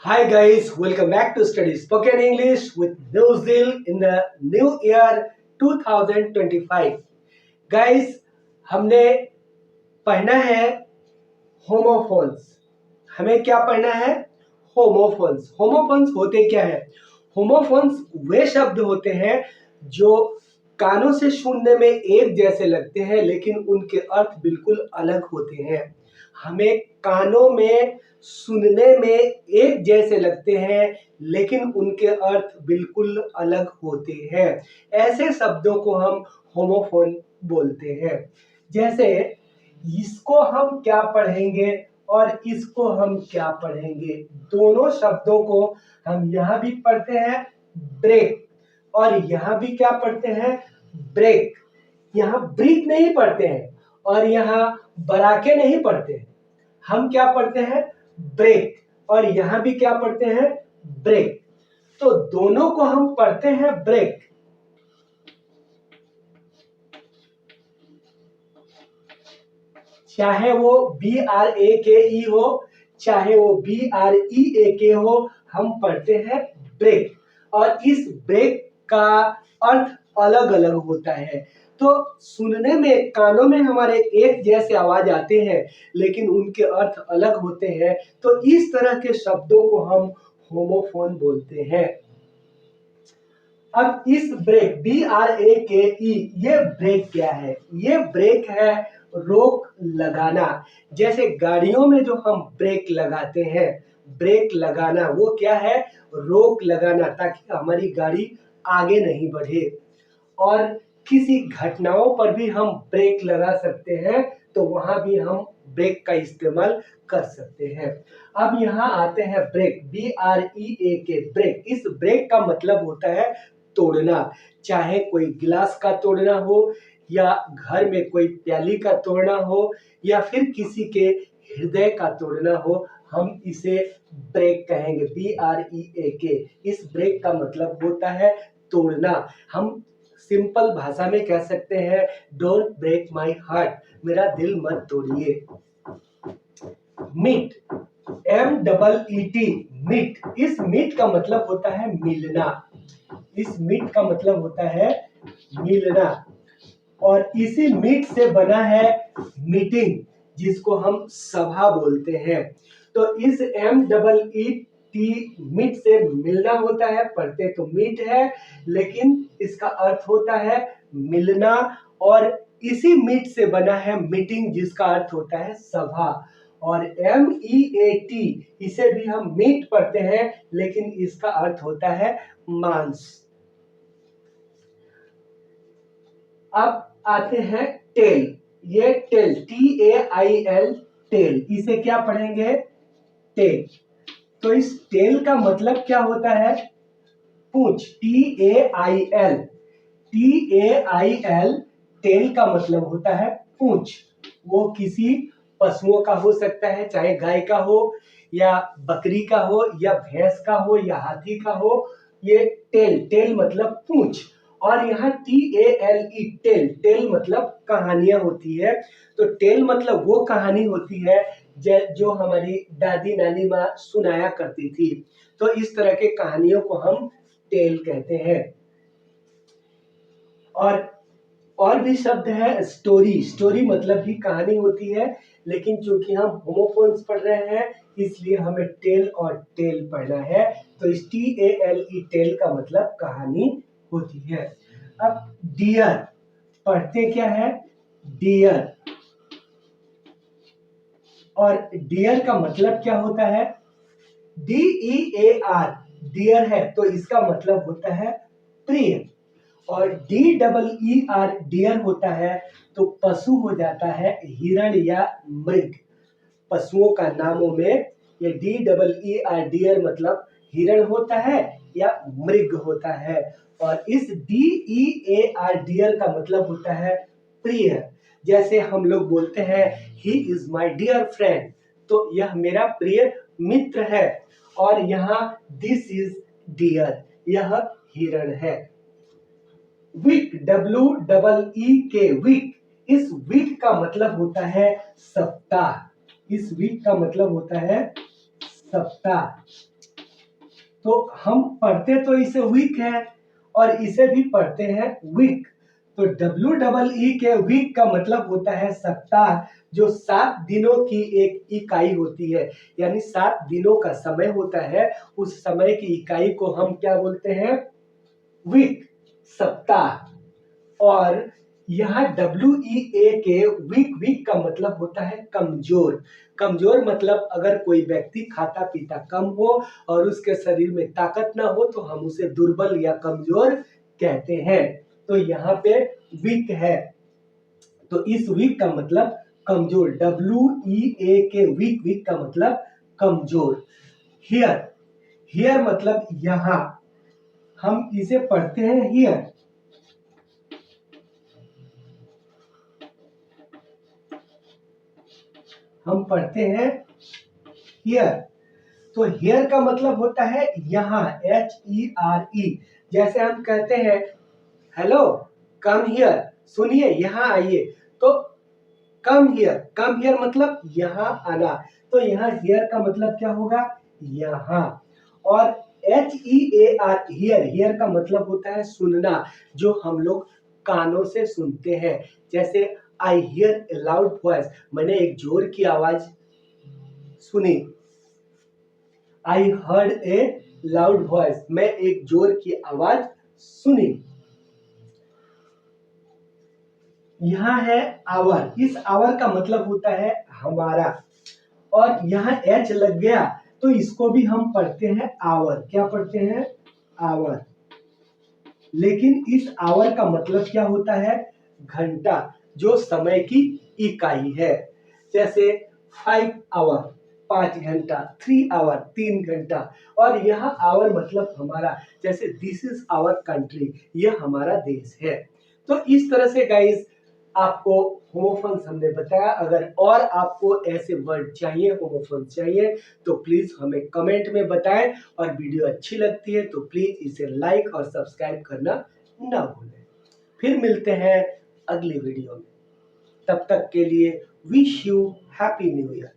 Hi guys, welcome back to Study Spoken English with New Zeal in the new year 2025. Guys, हमने पढ़ना है homophones. हमें क्या पढ़ना है? होमोफोन्स। होमोफोन्स होते क्या है? होमोफोन्स वे शब्द होते हैं जो कानों से सुनने में एक जैसे लगते हैं लेकिन उनके अर्थ बिल्कुल अलग होते हैं। हमें कानों में सुनने में एक जैसे लगते हैं लेकिन उनके अर्थ बिल्कुल अलग होते हैं। ऐसे शब्दों को हम होमोफोन बोलते हैं। जैसे इसको हम क्या पढ़ेंगे और इसको हम क्या पढ़ेंगे, दोनों शब्दों को हम यहाँ भी पढ़ते हैं ब्रेक और यहाँ भी क्या पढ़ते हैं ब्रेक। यहाँ ब्रेक नहीं पढ़ते हैं और यहाँ बराके नहीं पढ़ते हैं। हम क्या पढ़ते हैं ब्रेक और यहाँ भी क्या पढ़ते हैं ब्रेक। तो दोनों को हम पढ़ते हैं ब्रेक। चाहे वो BRAKE हो चाहे वो BREAK हो, हम पढ़ते हैं ब्रेक और इस ब्रेक का अर्थ अलग अलग होता है। तो सुनने में कानों में हमारे एक जैसे आवाज आते हैं लेकिन उनके अर्थ अलग होते हैं। तो इस तरह के शब्दों को हम होमोफोन बोलते हैं। अब इस ब्रेक BRAKE, ये ब्रेक क्या है? ये ब्रेक है रोक लगाना। जैसे गाड़ियों में जो हम ब्रेक लगाते हैं, ब्रेक लगाना वो क्या है? रोक लगाना, ताकि हमारी गाड़ी आगे नहीं बढ़े। और किसी घटनाओं पर भी हम ब्रेक लगा सकते हैं, तो वहां भी हम ब्रेक का इस्तेमाल कर सकते हैं। अब यहाँ आते हैं ब्रेक BREAK, ब्रेक। इस ब्रेक का मतलब होता है तोड़ना। चाहे कोई गिलास का तोड़ना हो या घर में कोई प्याली का तोड़ना हो या फिर किसी के हृदय का तोड़ना हो, हम इसे ब्रेक कहेंगे BREAK। इस ब्रेक का मतलब होता है तोड़ना। हम सिंपल भाषा में कह सकते हैं डोंट ब्रेक माई हार्ट, मेरा दिल मत तोड़िए। Meet, MEET, meet. इस मीट का मतलब होता है मिलना। इस मीट का मतलब होता है मिलना और इसी मीट से बना है मीटिंग, जिसको हम सभा बोलते हैं। तो इस MEET मीट से मिलना होता है, पढ़ते तो मीट है लेकिन इसका अर्थ होता है मिलना। और इसी मीट से बना है मीटिंग, जिसका अर्थ होता है सभा। और MEAT, इसे भी हम मीट पढ़ते हैं लेकिन इसका अर्थ होता है मांस। अब आते हैं टेल। ये टेल TAIL, टेल, इसे क्या पढ़ेंगे टेल। तो इस टेल का मतलब क्या होता है? पूंछ, TAIL, टेल का मतलब होता है पूंछ। वो किसी पशुओं का हो सकता है, चाहे गाय का हो या बकरी का हो या भैंस का हो या हाथी का हो। ये टेल मतलब पूंछ। और यहाँ TALE, टेल मतलब कहानियां होती है। तो टेल मतलब वो कहानी होती है जो हमारी दादी नानी माँ सुनाया करती थी। तो इस तरह के कहानियों को हम टेल कहते हैं। और भी शब्द है स्टोरी। स्टोरी मतलब भी कहानी होती है, लेकिन चूंकि हम होमोफोन्स पढ़ रहे हैं इसलिए हमें टेल और टेल पढ़ना है। तो इस TALE, टेल का मतलब कहानी होती है। अब डियर, पढ़ते क्या है डियर। और डियर का मतलब क्या होता है? DEAR, डियर है तो इसका मतलब होता है प्रिय। और DEER, डियर होता है तो पशु हो जाता है हिरण या मृग। पशुओं का नामों में ये DEER, डियर मतलब हिरण होता है या मृग होता है। और इस DEAR, डियर का मतलब होता है प्रिय। जैसे हम लोग बोलते हैं he is my dear friend, तो यह मेरा प्रिय मित्र है। और यहाँ दिस इज डियर, यह हिरण है। Week, WEEK, week. इस वीक का मतलब होता है सप्ताह। इस वीक का मतलब होता है सप्ताह। तो हम पढ़ते तो इसे वीक है और इसे भी पढ़ते हैं वीक। तो डब्ल्यू डबल ई के वीक का मतलब होता है सप्ताह, जो 7 दिनों की एक इकाई होती है, यानी 7 दिनों का समय होता है। उस समय की इकाई को हम क्या बोलते हैं? वीक, सप्ताह। और यहाँ WEA के वीक वीक का मतलब होता है कमजोर। कमजोर मतलब अगर कोई व्यक्ति खाता पीता कम हो और उसके शरीर में ताकत ना हो तो हम उसे दुर्बल या कमजोर कहते हैं। तो यहाँ पे वीक है, तो इस वीक का मतलब कमजोर। WEA के वीक वीक का मतलब कमजोर। हियर, हियर मतलब यहाँ, हम इसे पढ़ते हैं हियर। हम पढ़ते हैं हियर। तो हियर का मतलब होता है यहाँ, HERE। जैसे हम कहते हैं हेलो, कम हियर, सुनिए यहाँ आइए। तो कम हियर, कम हियर मतलब यहाँ आना। तो यहाँ हियर का मतलब क्या होगा? यहाँ। और HEAR, हियर, हियर का मतलब होता है सुनना, जो हम लोग कानों से सुनते हैं। जैसे I hear A loud voice, मैंने एक जोर की आवाज सुनी। I heard a loud voice, मैं एक जोर की आवाज सुनी। यहाँ है आवर, इस आवर का मतलब होता है हमारा, और यहाँ एच लग गया तो इसको भी हम पढ़ते हैं आवर। क्या पढ़ते हैं? आवर। लेकिन इस आवर का मतलब क्या होता है? घंटा, जो समय की इकाई है। जैसे 5 आवर, 5 घंटा, 3 आवर, 3 घंटा। और यहाँ आवर मतलब हमारा, जैसे दिस इज आवर कंट्री, यह हमारा देश है। तो इस तरह से गाइस आपको होमोफोन्स हमने बताया। अगर और आपको ऐसे वर्ड चाहिए, होमोफोन्स चाहिए, तो प्लीज हमें कमेंट में बताएं। और वीडियो अच्छी लगती है तो प्लीज इसे लाइक और सब्सक्राइब करना ना भूलें। फिर मिलते हैं अगली वीडियो में, तब तक के लिए wish you happy new year.